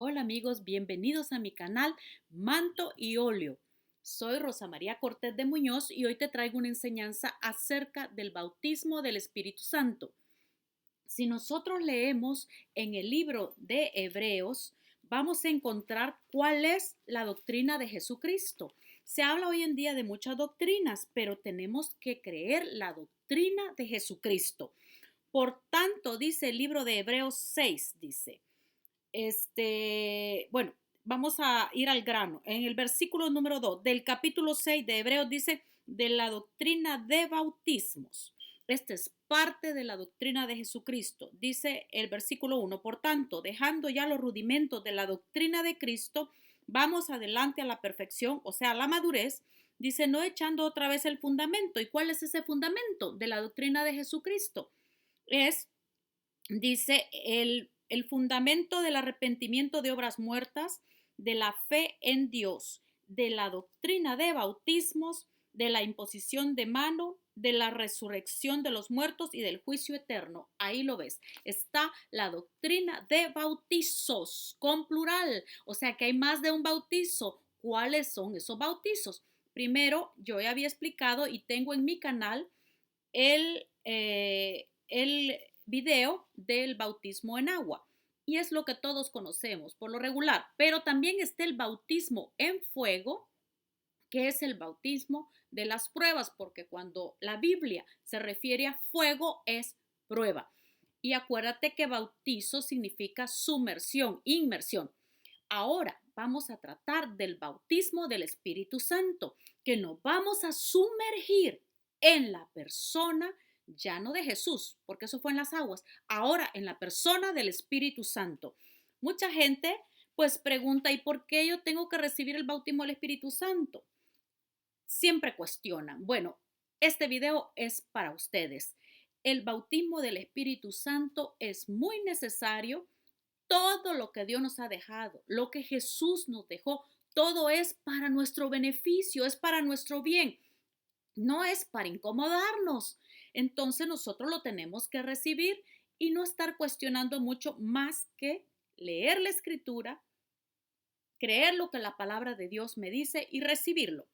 Hola amigos, bienvenidos a mi canal Manto y Óleo. Soy Rosa María Cortés de Muñoz y hoy te traigo una enseñanza acerca del bautismo del Espíritu Santo. Si nosotros leemos en el libro de Hebreos, vamos a encontrar cuál es la doctrina de Jesucristo. Se habla hoy en día de muchas doctrinas, pero tenemos que creer la doctrina de Jesucristo. Por tanto, dice el libro de Hebreos 6, dice. Bueno, vamos a ir al grano. En el versículo número 2 del capítulo 6 de Hebreos dice de la doctrina de bautismos. Esta es parte de la doctrina de Jesucristo. Dice el versículo 1, por tanto, dejando ya los rudimentos de la doctrina de Cristo, vamos adelante a la perfección, o sea, a la madurez. Dice, no echando otra vez el fundamento. ¿Y cuál es ese fundamento de la doctrina de Jesucristo? Dice el fundamento del arrepentimiento de obras muertas, de la fe en Dios, de la doctrina de bautismos, de la imposición de mano, de la resurrección de los muertos y del juicio eterno. Ahí lo ves. Está la doctrina de bautizos con plural. O sea que hay más de un bautizo. ¿Cuáles son esos bautizos? Primero, yo ya había explicado y tengo en mi canal el video del bautismo en agua. Y es lo que todos conocemos por lo regular. Pero también está el bautismo en fuego, que es el bautismo de las pruebas, porque cuando la Biblia se refiere a fuego es prueba. Y acuérdate que bautizo significa sumersión, inmersión. Ahora vamos a tratar del bautismo del Espíritu Santo, que nos vamos a sumergir en la persona, ya no de Jesús, porque eso fue en las aguas, ahora en la persona del Espíritu Santo. Mucha gente pues pregunta, ¿y por qué yo tengo que recibir el bautismo del Espíritu Santo? Siempre cuestionan. Bueno, este video es para ustedes. El bautismo del Espíritu Santo es muy necesario. Todo lo que Dios nos ha dejado, lo que Jesús nos dejó, todo es para nuestro beneficio, es para nuestro bien, no es para incomodarnos. Entonces nosotros lo tenemos que recibir y no estar cuestionando mucho más que leer la escritura, creer lo que la palabra de Dios me dice y recibirlo.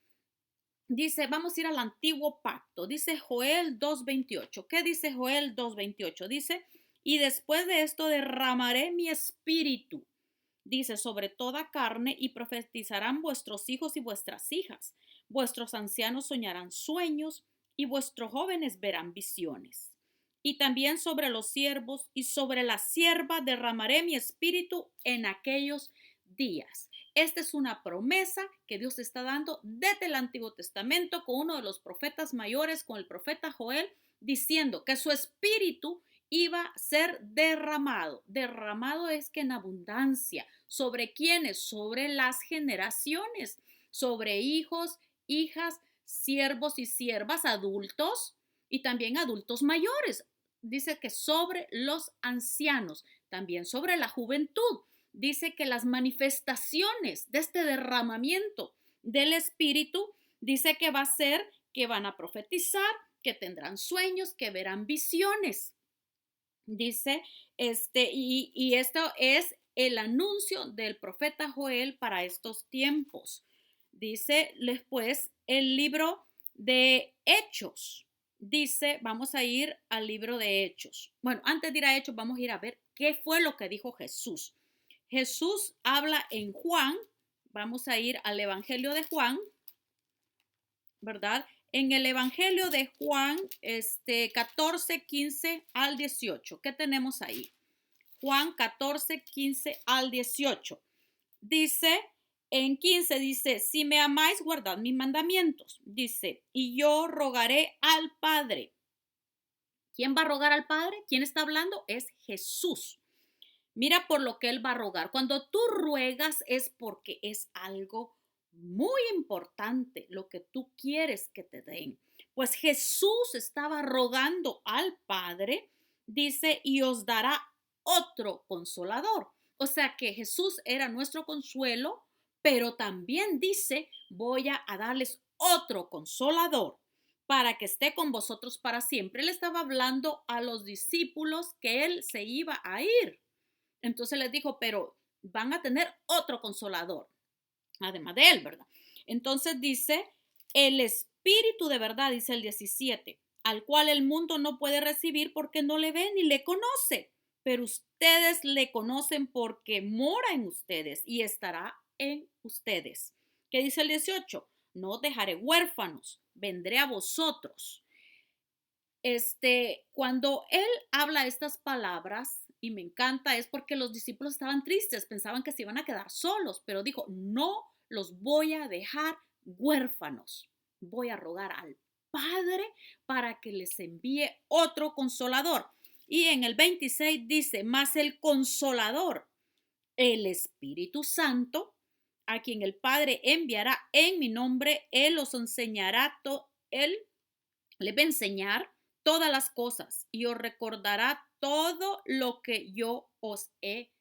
Dice, vamos a ir al antiguo pacto. Dice Joel 2:28. ¿Qué dice Joel 2:28? Dice, y después de esto derramaré mi espíritu, dice, sobre toda carne, y profetizarán vuestros hijos y vuestras hijas. Vuestros ancianos soñarán sueños y vuestros jóvenes verán visiones. Y también sobre los siervos y sobre la sierva derramaré mi espíritu en aquellos días. Esta es una promesa que Dios está dando desde el Antiguo Testamento con uno de los profetas mayores, con el profeta Joel, diciendo que su espíritu iba a ser derramado. Derramado es que en abundancia. ¿Sobre quiénes? Sobre las generaciones, sobre hijos, hijas, siervos y siervas, adultos y también adultos mayores. Dice que sobre los ancianos, también sobre la juventud. Dice que las manifestaciones de este derramamiento del Espíritu, dice que va a ser que van a profetizar, que tendrán sueños, que verán visiones. Dice, y esto es el anuncio del profeta Joel para estos tiempos. Dice después el libro de Hechos. Dice, vamos a ir al libro de Hechos. Bueno, antes de ir a Hechos, vamos a ir a ver qué fue lo que dijo Jesús. Jesús habla en Juan. Vamos a ir al Evangelio de Juan, ¿verdad? En el Evangelio de Juan, 14, 15 al 18. ¿Qué tenemos ahí? Juan 14, 15 al 18. Dice, en 15 dice, si me amáis, guardad mis mandamientos. Dice, y yo rogaré al Padre. ¿Quién va a rogar al Padre? ¿Quién está hablando? Es Jesús. Mira por lo que Él va a rogar. Cuando tú ruegas es porque es algo muy importante lo que tú quieres que te den. Pues Jesús estaba rogando al Padre, dice, y os dará otro consolador. O sea que Jesús era nuestro consuelo, pero también dice, voy a darles otro consolador para que esté con vosotros para siempre. Él estaba hablando a los discípulos que Él se iba a ir. Entonces les dijo, pero van a tener otro consolador, además de él, ¿verdad? Entonces dice, el Espíritu de verdad, dice el 17, al cual el mundo no puede recibir porque no le ve ni le conoce, pero ustedes le conocen porque mora en ustedes y estará en ustedes. ¿Qué dice el 18? No os dejaré huérfanos, vendré a vosotros. Cuando él habla estas palabras, y me encanta, es porque los discípulos estaban tristes, pensaban que se iban a quedar solos, pero dijo, no los voy a dejar huérfanos, voy a rogar al Padre para que les envíe otro consolador. Y en el 26 dice, más el consolador, el Espíritu Santo, a quien el Padre enviará en mi nombre, él os enseñará, él le va a enseñar todas las cosas y os recordará todo lo que yo os he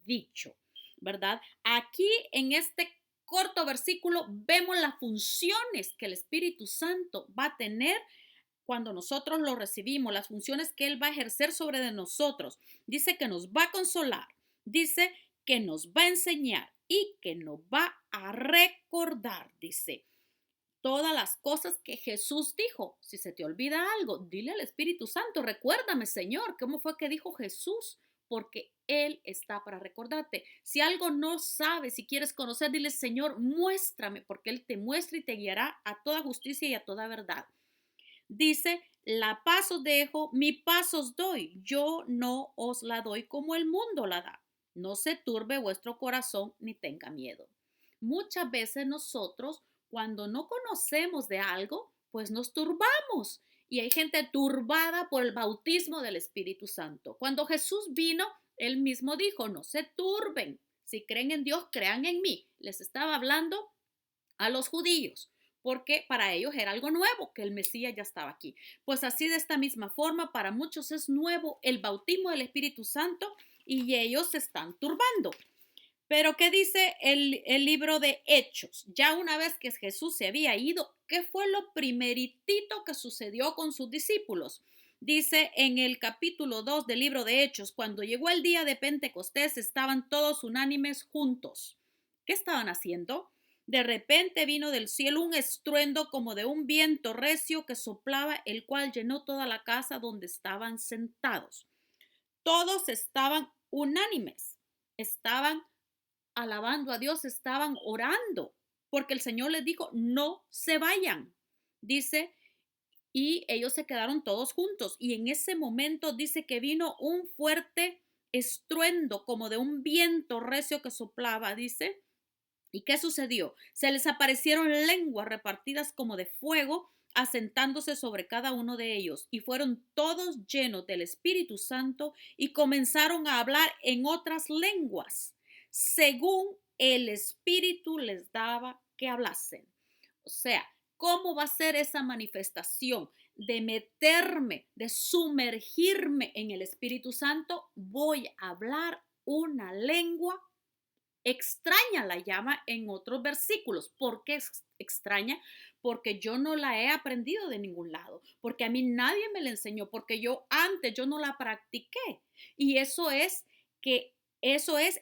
dicho, ¿verdad? Aquí en este corto versículo vemos las funciones que el Espíritu Santo va a tener cuando nosotros lo recibimos, las funciones que Él va a ejercer sobre de nosotros. Dice que nos va a consolar, dice que nos va a enseñar y que nos va a recordar, dice todas las cosas que Jesús dijo. Si se te olvida algo, dile al Espíritu Santo, recuérdame, Señor, cómo fue que dijo Jesús, porque Él está para recordarte. Si algo no sabes, si quieres conocer, dile, Señor, muéstrame, porque Él te muestra y te guiará a toda justicia y a toda verdad. Dice, la paz os dejo, mi paz os doy. Yo no os la doy como el mundo la da. No se turbe vuestro corazón ni tenga miedo. Muchas veces nosotros, cuando no conocemos de algo, pues nos turbamos. Y hay gente turbada por el bautismo del Espíritu Santo. Cuando Jesús vino, él mismo dijo, no se turben. Si creen en Dios, crean en mí. Les estaba hablando a los judíos, porque para ellos era algo nuevo, que el Mesías ya estaba aquí. Pues así de esta misma forma, para muchos es nuevo el bautismo del Espíritu Santo y ellos se están turbando. Pero ¿qué dice el libro de Hechos? Ya una vez que Jesús se había ido, ¿qué fue lo primeritito que sucedió con sus discípulos? Dice en el capítulo 2 del libro de Hechos, cuando llegó el día de Pentecostés, estaban todos unánimes juntos. ¿Qué estaban haciendo? De repente vino del cielo un estruendo como de un viento recio que soplaba, el cual llenó toda la casa donde estaban sentados. Todos estaban unánimes, estaban alabando a Dios, estaban orando, porque el Señor les dijo, no se vayan. Dice, y ellos se quedaron todos juntos. Y en ese momento dice que vino un fuerte estruendo como de un viento recio que soplaba, dice. ¿Y qué sucedió? Se les aparecieron lenguas repartidas como de fuego, asentándose sobre cada uno de ellos, y fueron todos llenos del Espíritu Santo y comenzaron a hablar en otras lenguas, según el Espíritu les daba que hablasen. O sea, ¿cómo va a ser esa manifestación de meterme, de sumergirme en el Espíritu Santo? Voy a hablar una lengua extraña, la llama en otros versículos. ¿Por qué es extraña? Porque yo no la he aprendido de ningún lado, porque a mí nadie me la enseñó, porque yo no la practiqué. Y eso es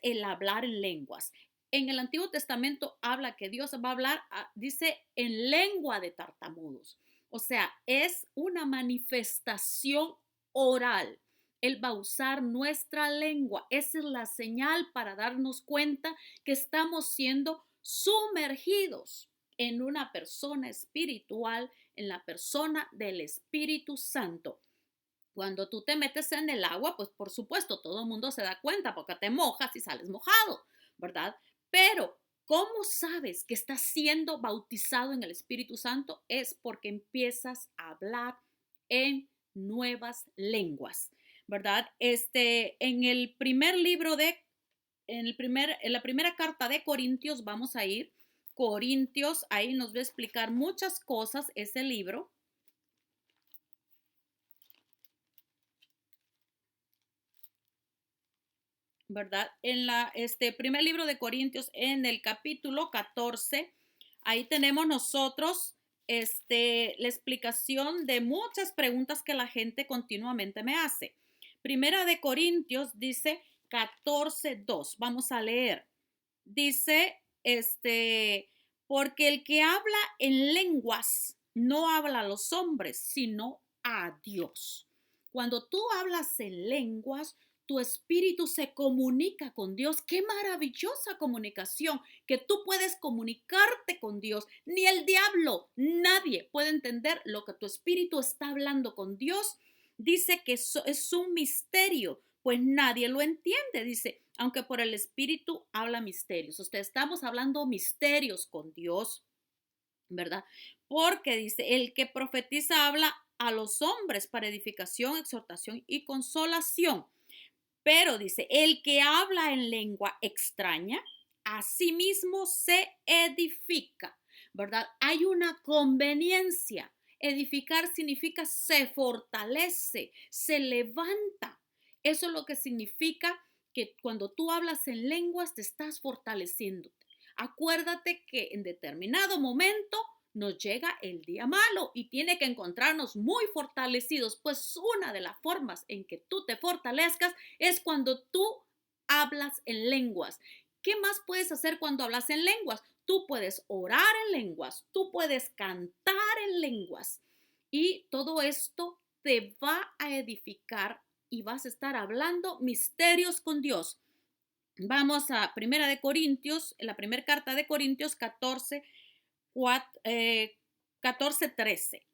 el hablar en lenguas. En el Antiguo Testamento habla que Dios va a hablar, dice, en lengua de tartamudos. O sea, es una manifestación oral. Él va a usar nuestra lengua. Esa es la señal para darnos cuenta que estamos siendo sumergidos en una persona espiritual, en la persona del Espíritu Santo. Cuando tú te metes en el agua, pues por supuesto todo el mundo se da cuenta porque te mojas y sales mojado, ¿verdad? Pero ¿cómo sabes que estás siendo bautizado en el Espíritu Santo? Es porque empiezas a hablar en nuevas lenguas, ¿verdad? En el primer libro en la primera carta de Corintios vamos a ir. Corintios, ahí nos va a explicar muchas cosas ese libro. ¿Verdad? En primer libro de Corintios, en el capítulo 14, ahí tenemos nosotros la explicación de muchas preguntas que la gente continuamente me hace. Primera de Corintios dice 14:2. Vamos a leer. Dice, porque el que habla en lenguas no habla a los hombres, sino a Dios. Cuando tú hablas en lenguas, tu espíritu se comunica con Dios. Qué maravillosa comunicación, que tú puedes comunicarte con Dios. Ni el diablo, nadie puede entender lo que tu espíritu está hablando con Dios. Dice que es un misterio, pues nadie lo entiende. Dice, aunque por el espíritu habla misterios. Estamos hablando misterios con Dios, ¿verdad? Porque dice, el que profetiza habla a los hombres para edificación, exhortación y consolación. Pero dice, el que habla en lengua extraña, a sí mismo se edifica, ¿verdad? Hay una conveniencia. Edificar significa se fortalece, se levanta. Eso es lo que significa que cuando tú hablas en lenguas te estás fortaleciéndote. Acuérdate que en determinado momento nos llega el día malo y tiene que encontrarnos muy fortalecidos, pues una de las formas en que tú te fortalezcas es cuando tú hablas en lenguas. ¿Qué más puedes hacer cuando hablas en lenguas? Tú puedes orar en lenguas, tú puedes cantar en lenguas y todo esto te va a edificar y vas a estar hablando misterios con Dios. Vamos a Primera de Corintios, la primera carta de Corintios 14:13.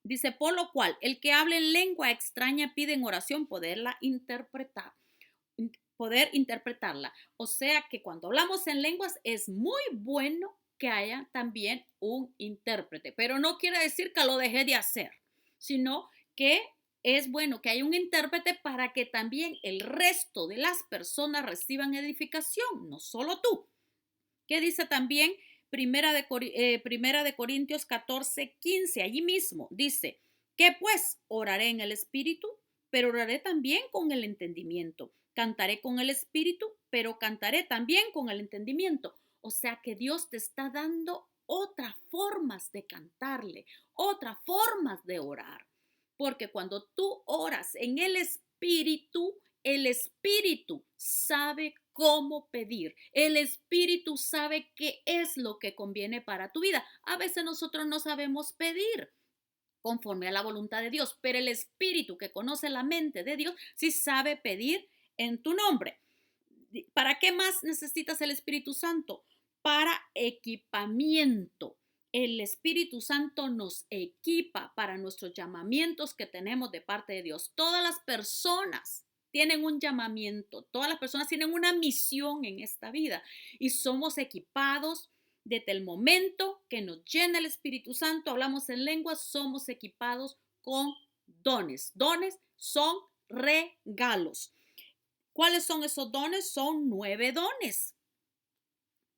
Dice, por lo cual, el que hable en lengua extraña pide en oración poder interpretarla. O sea que cuando hablamos en lenguas es muy bueno que haya también un intérprete, pero no quiere decir que lo deje de hacer, sino que es bueno que haya un intérprete para que también el resto de las personas reciban edificación, no solo tú. ¿Qué dice también Primera de Corintios 14:15? Allí mismo dice, que pues oraré en el espíritu, pero oraré también con el entendimiento. Cantaré con el espíritu, pero cantaré también con el entendimiento. O sea que Dios te está dando otras formas de cantarle, otras formas de orar. Porque cuando tú oras en el espíritu sabe cómo pedir. El espíritu sabe qué es lo que conviene para tu vida. A veces nosotros no sabemos pedir conforme a la voluntad de Dios, pero el espíritu que conoce la mente de Dios sí sabe pedir en tu nombre. ¿Para qué más necesitas el Espíritu Santo? Para equipamiento. El Espíritu Santo nos equipa para nuestros llamamientos que tenemos de parte de Dios. Todas las personas tienen un llamamiento, todas las personas tienen una misión en esta vida y somos equipados desde el momento que nos llena el Espíritu Santo, hablamos en lenguas, somos equipados con dones. Dones son regalos. ¿Cuáles son esos dones? Son 9 dones.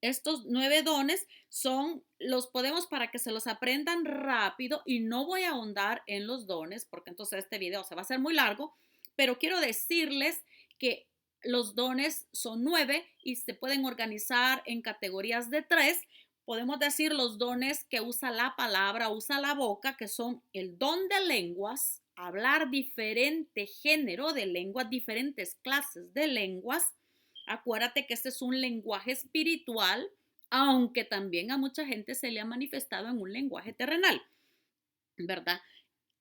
Estos 9 dones los podemos para que se los aprendan rápido y no voy a ahondar en los dones porque entonces este video se va a hacer muy largo, pero quiero decirles que los dones son 9 y se pueden organizar en categorías de 3. Podemos decir los dones que usa la palabra, usa la boca, que son el don de lenguas, hablar diferente género de lenguas, diferentes clases de lenguas. Acuérdate que este es un lenguaje espiritual, aunque también a mucha gente se le ha manifestado en un lenguaje terrenal, ¿verdad?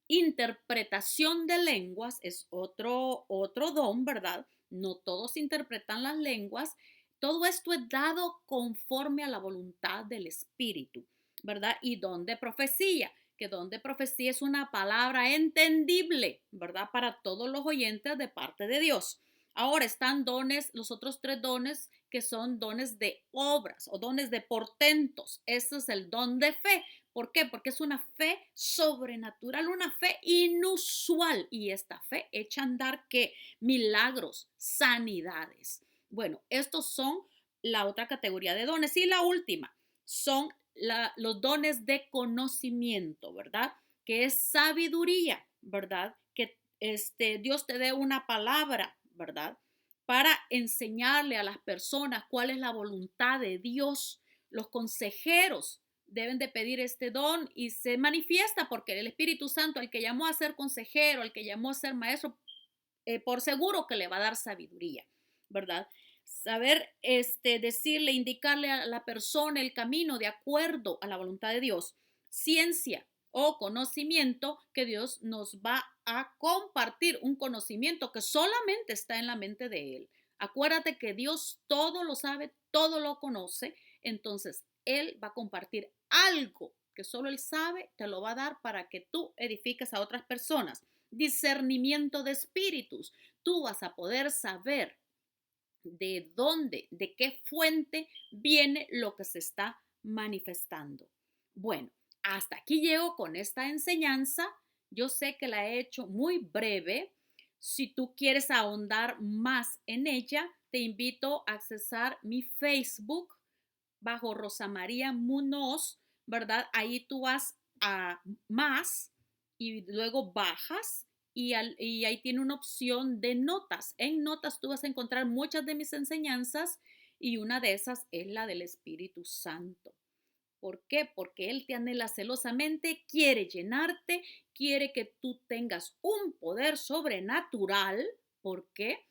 Interpretación de lenguas es otro don, ¿verdad? No todos interpretan las lenguas. Todo esto es dado conforme a la voluntad del Espíritu, ¿verdad? Y don de profecía, que don de profecía es una palabra entendible, ¿verdad? Para todos los oyentes de parte de Dios. Ahora están los otros 3 dones que son dones de obras o dones de portentos. Ese es el don de fe. ¿Por qué? Porque es una fe sobrenatural, una fe inusual. Y esta fe echa a andar ¿qué? Milagros, sanidades. Bueno, estos son la otra categoría de dones. Y la última son los dones de conocimiento, ¿verdad? Que es sabiduría, ¿verdad? Que Dios te dé una palabra, ¿verdad? Para enseñarle a las personas cuál es la voluntad de Dios. Los consejeros deben de pedir este don y se manifiesta porque el Espíritu Santo, al que llamó a ser consejero, al que llamó a ser maestro, por seguro que le va a dar sabiduría. ¿verdad? Saber decirle, indicarle a la persona el camino de acuerdo a la voluntad de Dios. Ciencia o conocimiento que Dios nos va a compartir, un conocimiento que solamente está en la mente de Él. Acuérdate que Dios todo lo sabe, todo lo conoce, entonces Él va a compartir algo que solo Él sabe, te lo va a dar para que tú edifiques a otras personas. Discernimiento de espíritus. Tú vas a poder saber de dónde, de qué fuente viene lo que se está manifestando. Bueno, hasta aquí llego con esta enseñanza. Yo sé que la he hecho muy breve. Si tú quieres ahondar más en ella, te invito a accesar mi Facebook bajo Rosa María Munoz, ¿verdad? Ahí tú vas a más y luego bajas y ahí tiene una opción de notas. En notas tú vas a encontrar muchas de mis enseñanzas y una de esas es la del Espíritu Santo. ¿Por qué? Porque Él te anhela celosamente, quiere llenarte, quiere que tú tengas un poder sobrenatural. ¿Por qué?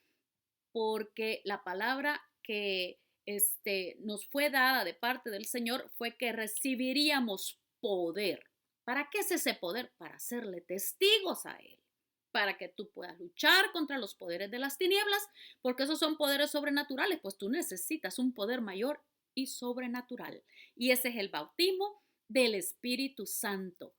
Porque la palabra que nos fue dada de parte del Señor fue que recibiríamos poder. ¿Para qué es ese poder? Para hacerle testigos a Él, para que tú puedas luchar contra los poderes de las tinieblas, porque esos son poderes sobrenaturales, pues tú necesitas un poder mayor y sobrenatural. Y ese es el bautismo del Espíritu Santo.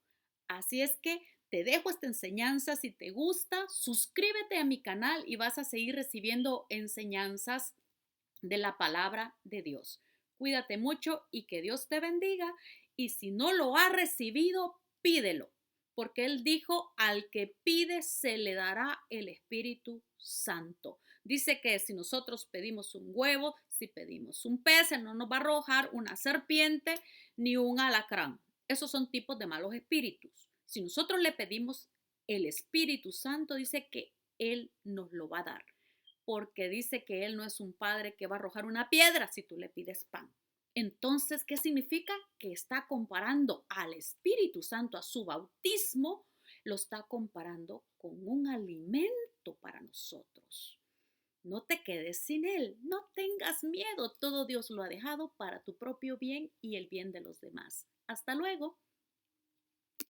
Así es que te dejo esta enseñanza. Si te gusta, suscríbete a mi canal y vas a seguir recibiendo enseñanzas de la palabra de Dios. Cuídate mucho y que Dios te bendiga. Y si no lo has recibido, pídelo, porque Él dijo, al que pide se le dará el Espíritu Santo. Dice que si nosotros pedimos un huevo, si pedimos un pez, Él no nos va a arrojar una serpiente ni un alacrán. Esos son tipos de malos espíritus. Si nosotros le pedimos el Espíritu Santo, dice que Él nos lo va a dar, porque dice que Él no es un padre que va a arrojar una piedra si tú le pides pan. Entonces, ¿qué significa? Que está comparando al Espíritu Santo, a su bautismo, lo está comparando con un alimento para nosotros. No te quedes sin Él, no tengas miedo, todo Dios lo ha dejado para tu propio bien y el bien de los demás. Hasta luego.